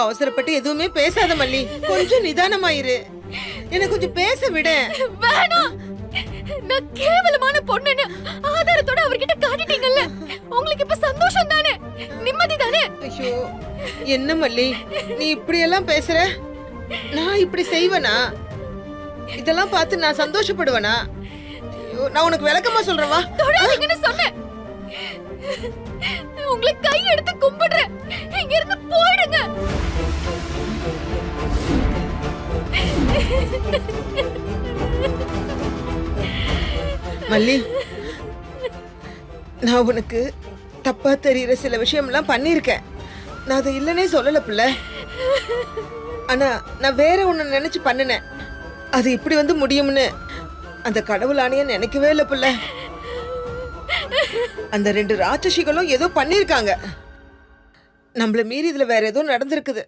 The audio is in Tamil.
அவசரப்பட்டு எதுவுமே பேசாத மல்லி, கொஞ்சம் நிதானமாயிரு. என்ன கொஞ்சம் பேச விட. வேணாம், நான் கேவலமான பொண்ணுன்னு ஆதாரத்தோட அவர்கிட்ட காட்டிட்டீங்கல்ல. உங்களுக்கு இப்ப சந்தோஷம் தானே, நிம்மதி தானே? ஐயோ என்ன மல்லி நீ இப்படி எல்லாம் பேசுற? நான் இப்படி செய்வேனா? இதெல்லாம் பார்த்து நான் சந்தோஷப்படுவேனா? ஐயோ நான் உனக்கு விளக்கமா சொல்றேன் வா. தொடாதீங்கன்னு சொன்னேன். உங்களை கை எடுத்து கும்பிடுறேன், இங்க இருந்து போயிடுங்க. மல்லி, நான் உனக்கு தப்பா தெரியுற சில விஷயம்லாம் பண்ணிருக்கேன். நான் அதை இல்லனே சொல்லல பிள்ளை. ஆனா நான் வேற ஒண்ணு நினைச்சு பண்ணினேன். அது இப்படி வந்து முடியும்னு அந்த கடவுளானைய நினைக்கவே இல்ல பிள்ளை. அந்த 2 ராட்சசிகளும் ஏதோ பண்ணிருக்காங்க. நம்மள மீறி இதுல வேற ஏதோ நடந்திருக்குது.